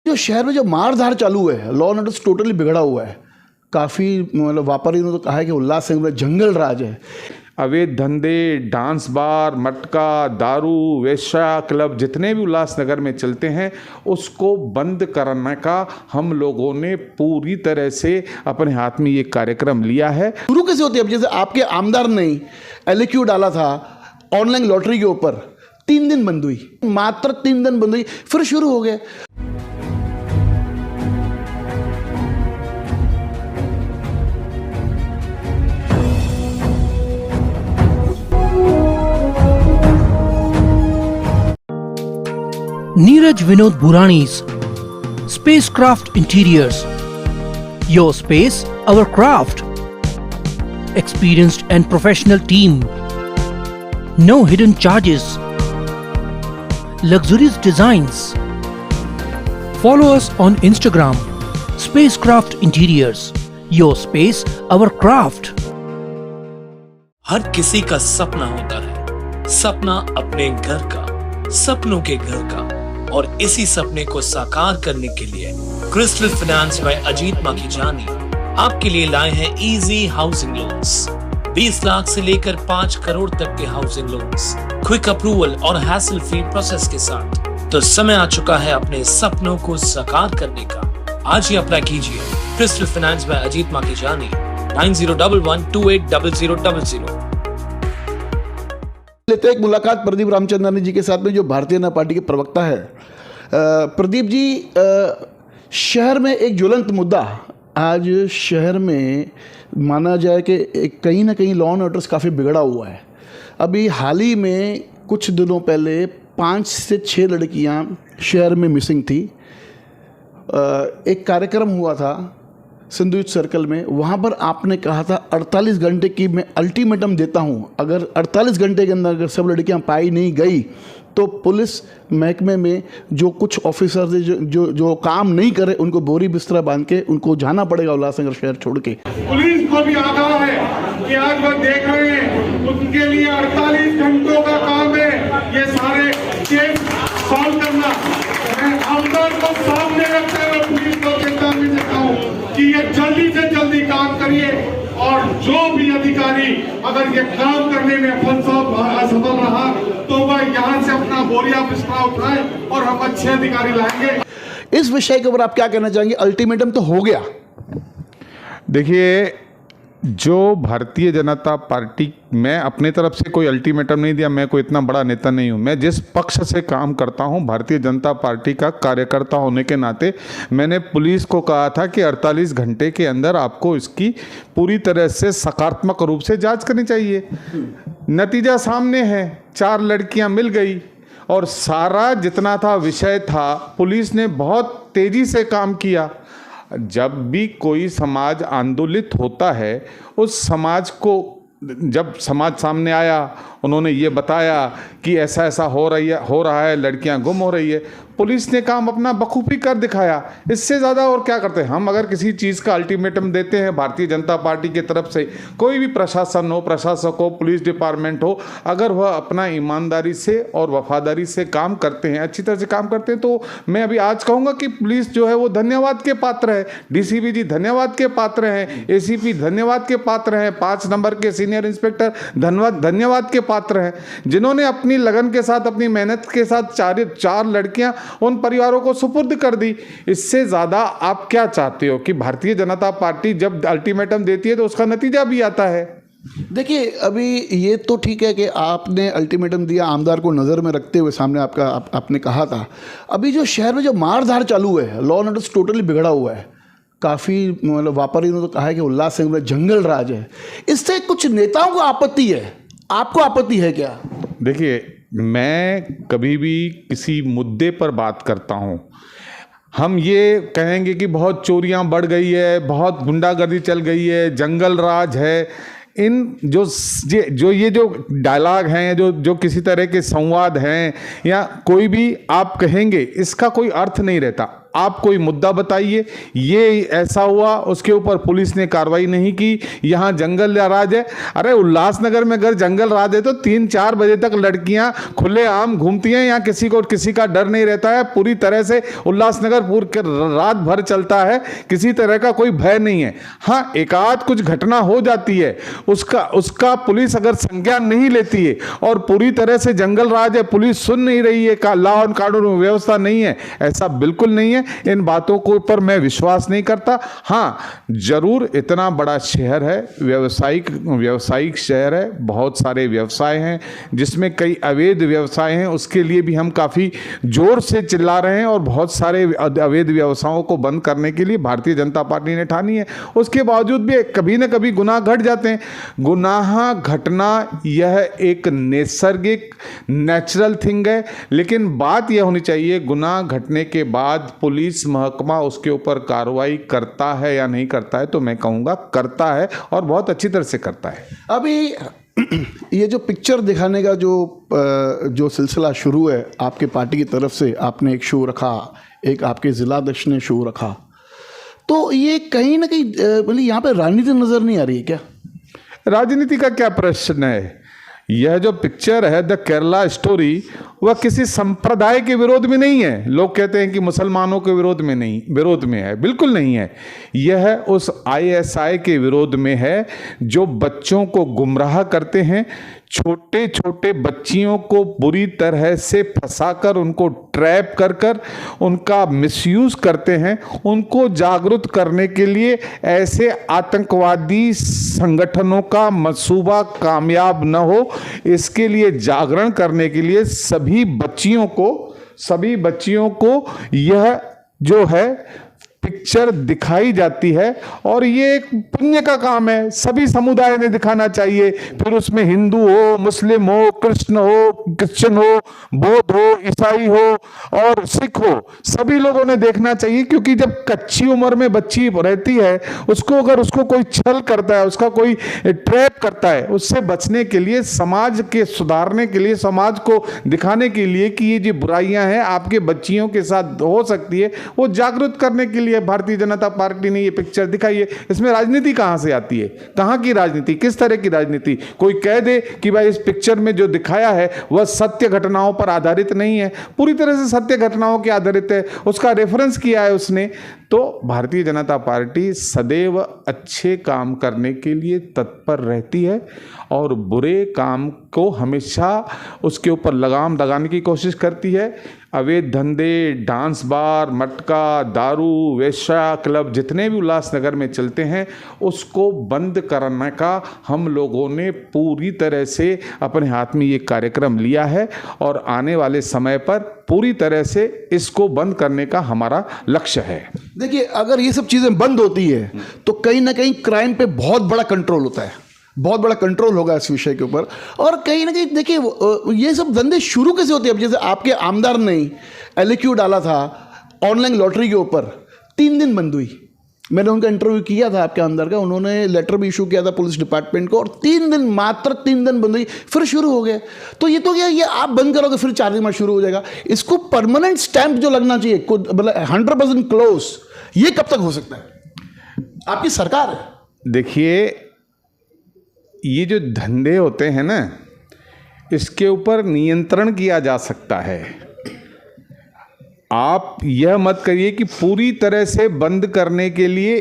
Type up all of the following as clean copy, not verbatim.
जो शहर में जो मारधाड़ चालू है, लॉ एंड ऑर्डर टोटली बिगड़ा हुआ है। काफ़ी मतलब व्यापारी ने तो कहा है कि उल्लासनगर में जंगल राज है। अवैध धंधे, डांस बार, मटका, दारू, वेश्या क्लब जितने भी उल्लासनगर में चलते हैं उसको बंद करने का हम लोगों ने पूरी तरह से अपने हाथ में ये कार्यक्रम लिया है। शुरू कैसे होती है? अब जैसे आपके आमदार ने LAQ डाला था ऑनलाइन लॉटरी के ऊपर, 3 दिन बंद हुई, मात्र 3 दिन बंद हुई, फिर शुरू हो गए। Neeraj Vinod Burani's Spacecraft Interiors. Your space, our craft. Experienced and professional team. No hidden charges. Luxurious designs. Follow us on Instagram. Spacecraft Interiors. Your space, our craft. हर किसी का सपना होता है, सपना अपने घर का, सपनों के घर का, और इसी सपने को साकार करने के लिए crystal finance by Ajit Makhijani आपके लिए लाए हैं इजी हाउसिंग लोन्स। 20 लाख से लेकर 5 करोड़ तक के हाउसिंग लोन्स, क्विक अप्रूवल और हैसल फ्री प्रोसेस के साथ। तो समय आ चुका है अपने सपनों को साकार करने का। आज ही अप्लाई कीजिए crystal finance by Ajit Makhijani 9011280000। लेते हैं एक मुलाकात प्रदीप रामचंद्रानी जी के साथ में, जो भारतीय जनता पार्टी के प्रवक्ता है। प्रदीप जी, शहर में एक ज्वलंत मुद्दा आज शहर में माना जाए कि कहीं ना कहीं लॉ एंड ऑर्डर काफ़ी बिगड़ा हुआ है। अभी हाल ही में कुछ दिनों पहले 5 से 6 लड़कियां शहर में मिसिंग थी। एक कार्यक्रम हुआ था सिंधु सर्कल में, वहाँ पर आपने कहा था 48 घंटे की मैं अल्टीमेटम देता हूँ, अगर 48 घंटे के अंदर अगर सब लड़कियाँ पाई नहीं गई तो पुलिस महकमे में जो कुछ ऑफिसर्स जो काम नहीं करे उनको बोरी बिस्तरा बांध के उनको जाना पड़ेगा उल्लासनगर शहर छोड़ के। पुलिस को भी आगाह है कि आज वो देख रहे हैं, उनके लिए 48 घंटों का काम है ये सारे केस सॉल्व करना। मैं आमदार को सामने रखते हुए पुलिस को चेतावनी देता हूँ कि ये जल्दी से जल्दी काम करिए, और जो भी अधिकारी अगर ये काम करने में असफल रहा तो वह यहाँ से अपना बोरिया बिस्तरा उठाए और हम अच्छे अधिकारी लाएंगे। इस विषय के ऊपर आप क्या कहना चाहेंगे? अल्टीमेटम तो हो गया। देखिए, जो भारतीय जनता पार्टी, मैं अपने तरफ से कोई अल्टीमेटम नहीं दिया, मैं कोई इतना बड़ा नेता नहीं हूं। मैं जिस पक्ष से काम करता हूं, भारतीय जनता पार्टी का कार्यकर्ता होने के नाते मैंने पुलिस को कहा था कि 48 घंटे के अंदर आपको इसकी पूरी तरह से सकारात्मक रूप से जांच करनी चाहिए। नतीजा सामने है, 4 लड़कियां मिल गई और सारा जितना था विषय था, पुलिस ने बहुत तेजी से काम किया। जब भी कोई समाज आंदोलित होता है, उस समाज को जब समाज सामने आया, उन्होंने ये बताया कि ऐसा ऐसा हो रहा है, लड़कियां गुम हो रही है, पुलिस ने काम अपना बखूबी कर दिखाया। इससे ज़्यादा और क्या करते हैं हम? अगर किसी चीज़ का अल्टीमेटम देते हैं भारतीय जनता पार्टी की तरफ से, कोई भी प्रशासन हो, प्रशासक हो, पुलिस डिपार्टमेंट हो, अगर वह अपना ईमानदारी से और वफादारी से काम करते हैं, अच्छी तरह से काम करते हैं, तो मैं अभी आज कहूँगा कि पुलिस जो है वो धन्यवाद के पात्र है। DCP जी धन्यवाद के पात्र हैं, ACP धन्यवाद के पात्र हैं, 5 नंबर के सीनियर इंस्पेक्टर धन्यवाद के पात्र हैं, जिन्होंने अपनी लगन के साथ, अपनी मेहनत के साथ 4 लड़कियां उन परिवारों को सुपुर्द कर दी। इससे ज़्यादा आप क्या चाहते हो कि भारतीय जनता पार्टी जब अल्टीमेटम देती है तो उसका नतीजा भी आता है। देखिए, अभी ये तो ठीक है कि आपने अल्टीमेटम दिया, आमदार को नज़र में रखते हुए सामने आपने कहा था। अभी जो शहर में जो मारधाड़ चालू है, लॉ एंड ऑर्डर टोटली बिगड़ा हुआ है। काफ़ी मतलब व्यापारी ने तो कहा है कि उल्लासनगर में जंगल राज है। इससे कुछ नेताओं को आपत्ति है, आपको आपत्ति है क्या? देखिए, मैं कभी भी किसी मुद्दे पर बात करता हूँ, हम ये कहेंगे कि बहुत चोरियां बढ़ गई है, बहुत गुंडागर्दी चल गई है, जंगल राज है, इन जो डायलॉग हैं, जो किसी तरह के संवाद हैं या कोई भी आप कहेंगे, इसका कोई अर्थ नहीं रहता। आप कोई मुद्दा बताइए, ये ऐसा हुआ, उसके ऊपर पुलिस ने कार्रवाई नहीं की, यहाँ जंगल राज है। अरे उल्लासनगर में अगर जंगल राज है तो 3-4 बजे तक लड़कियां खुलेआम घूमती हैं, यहाँ किसी का डर नहीं रहता है। पूरी तरह से उल्लासनगर रात भर चलता है, किसी तरह का कोई भय नहीं है। हाँ, एकाध कुछ घटना हो जाती है, उसका पुलिस अगर संज्ञान नहीं लेती है और पूरी तरह से जंगल राज है, पुलिस सुन नहीं रही है, लॉ एंड कानून व्यवस्था नहीं है, ऐसा बिल्कुल नहीं है। इन बातों को पर मैं विश्वास नहीं करता। हाँ, जरूर इतना बड़ा शहर है, व्यावसायिक शहर है, बहुत सारे व्यवसाय हैं जिसमें कई अवैध व्यवसाय हैं, उसके लिए भी हम काफी जोर से चिल्ला रहे हैं और बहुत सारे अवैध व्यवसायों को बंद करने के लिए भारतीय जनता पार्टी ने ठानी है। उसके बावजूद भी कभी ना कभी गुनाह घट जाते हैं। गुनाह घटना यह एक नैसर्गिक नेचुरल थिंग है, लेकिन बात यह होनी चाहिए गुनाह घटने के बाद पुलिस महकमा उसके ऊपर कार्रवाई करता है या नहीं करता है, तो मैं कहूँगा करता है और बहुत अच्छी तरह से करता है। अभी ये जो पिक्चर दिखाने का जो सिलसिला शुरू है आपके पार्टी की तरफ से, आपने एक शो रखा, एक आपके जिलाध्यक्ष ने शो रखा, तो ये कहीं ना कहीं मतलब यहाँ पे राजनीति नज़र नहीं आ रही है क्या? राजनीति का क्या प्रश्न है? यह जो पिक्चर है द केरला स्टोरी, वह किसी संप्रदाय के विरोध में नहीं है। लोग कहते हैं कि मुसलमानों के विरोध में है, बिल्कुल नहीं है। यह उस ISI के विरोध में है जो बच्चों को गुमराह करते हैं, छोटे छोटे बच्चियों को बुरी तरह से फंसाकर उनको ट्रैप कर उनका मिसयूज करते हैं। उनको जागरूक करने के लिए ऐसे आतंकवादी संगठनों का मंसूबा कामयाब न हो, इसके लिए जागरण करने के लिए सभी बच्चियों को यह जो है पिक्चर दिखाई जाती है। और ये एक पुण्य का काम है, सभी समुदाय ने दिखाना चाहिए। फिर उसमें हिंदू हो, मुस्लिम हो, क्रिश्चियन हो, बौद्ध हो, ईसाई हो और सिख हो, सभी लोगों ने देखना चाहिए। क्योंकि जब कच्ची उम्र में बच्ची रहती है, अगर उसको कोई छल करता है, उसका कोई ट्रैप करता है, उससे बचने के लिए, समाज के सुधारने के लिए, समाज को दिखाने के लिए कि ये जो बुराइयां हैं आपके बच्चियों के साथ हो सकती है, वो जागरूक करने के लिए भारतीय जनता पार्टी ने ये पिक्चर दिखाई है। इसमें राजनीति कहां से आती है? कहां की राजनीति? किस तरह की राजनीति? कोई कह दे कि भाई इस पिक्चर में जो दिखाया है वह सत्य घटनाओं पर आधारित नहीं है, पूरी तरह से सत्य घटनाओं के आधारित है, उसका रेफरेंस किया है उसने। तो भारतीय जनता पार्टी सदैव अच्छे काम करने के लिए तत्पर रहती है और बुरे काम को हमेशा उसके ऊपर लगाम लगाने की कोशिश करती है। अवैध धंधे, डांस बार, मटका, दारू, वेश्या क्लब जितने भी उल्लासनगर में चलते हैं, उसको बंद करने का हम लोगों ने पूरी तरह से अपने हाथ में ये कार्यक्रम लिया है और आने वाले समय पर पूरी तरह से इसको बंद करने का हमारा लक्ष्य है। देखिए, अगर ये सब चीज़ें बंद होती है तो कहीं ना कहीं क्राइम पे बहुत बड़ा कंट्रोल होता है, बहुत बड़ा कंट्रोल होगा इस विषय के ऊपर। और कहीं ना कहीं देखिए, ये सब धंधे शुरू कैसे होते हैं? अब जैसे आपके आमदार ने LQ डाला था ऑनलाइन लॉटरी के ऊपर, 3 दिन बंद हुई। मैंने उनका इंटरव्यू किया था आपके आमदार का, उन्होंने लेटर भी इशू किया था पुलिस डिपार्टमेंट को, और 3 दिन, मात्र 3 दिन बंद हुई, फिर शुरू हो गए। तो ये तो क्या, ये आप बंद करोगे फिर 4 दिन में शुरू हो जाएगा? इसको परमानेंट स्टैंप जो लगना चाहिए, मतलब 100% क्लोज, ये कब तक हो सकता है? आपकी सरकार है। देखिए, ये जो धंधे होते हैं ना, इसके ऊपर नियंत्रण किया जा सकता है। आप यह मत करिए कि पूरी तरह से बंद करने के लिए,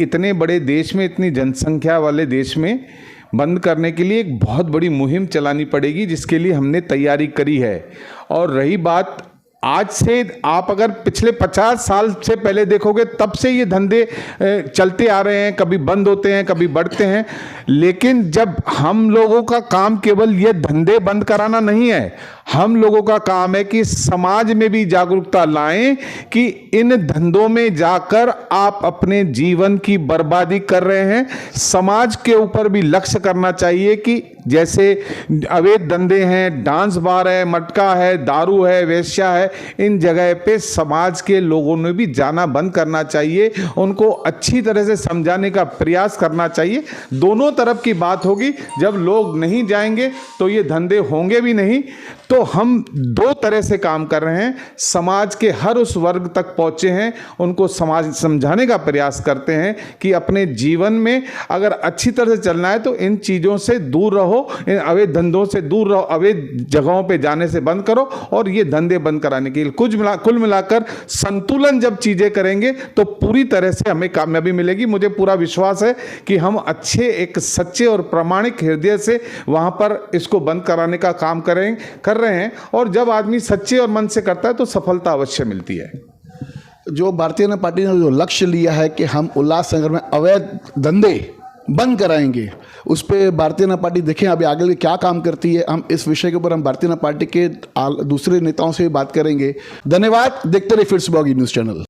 इतने बड़े देश में, इतनी जनसंख्या वाले देश में बंद करने के लिए एक बहुत बड़ी मुहिम चलानी पड़ेगी, जिसके लिए हमने तैयारी करी है। और रही बात, आज से आप अगर पिछले 50 साल से पहले देखोगे, तब से ये धंधे चलते आ रहे हैं, कभी बंद होते हैं, कभी बढ़ते हैं। लेकिन जब हम लोगों का काम केवल ये धंधे बंद कराना नहीं है, हम लोगों का काम है कि समाज में भी जागरूकता लाएं कि इन धंधों में जाकर आप अपने जीवन की बर्बादी कर रहे हैं। समाज के ऊपर भी लक्ष्य करना चाहिए कि जैसे अवैध धंधे हैं, डांस बार है, मटका है, दारू है, वेश्या है, इन जगह पे समाज के लोगों ने भी जाना बंद करना चाहिए। उनको अच्छी तरह से समझाने का प्रयास करना चाहिए। दोनों तरफ की बात होगी। जब लोग नहीं जाएंगे तो ये धंधे होंगे भी नहीं। तो हम दो तरह से काम कर रहे हैं। समाज के हर उस वर्ग तक पहुंचे हैं, उनको समाज समझाने का प्रयास करते हैं कि अपने जीवन में अगर अच्छी तरह से चलना है तो इन चीज़ों से दूर रहो, इन अवैध धंधों से दूर रहो, अवैध जगहों पे जाने से बंद करो और ये धंधे बंद कराने के लिए कुल मिलाकर संतुलन जब चीज़ें करेंगे तो पूरी तरह से हमें कामयाबी मिलेगी। मुझे पूरा विश्वास है कि हम अच्छे, एक सच्चे और प्रामाणिक हृदय से वहाँ पर इसको बंद कराने का काम कर रहे हैं। और जब आदमी सच्चे और मन से करता है तो सफलता अवश्य मिलती है। जो भारतीय जनता पार्टी ने जो लक्ष्य लिया है कि हम उल्लासनगर में अवैध धंधे बंद कराएंगे, उस पर भारतीय जनता पार्टी देखें अभी आगे क्या काम करती है। हम इस विषय के ऊपर हम भारतीय जनता पार्टी के दूसरे नेताओं से भी बात करेंगे। धन्यवाद। देखते रहिए फिर सुबह की न्यूज़ चैनल।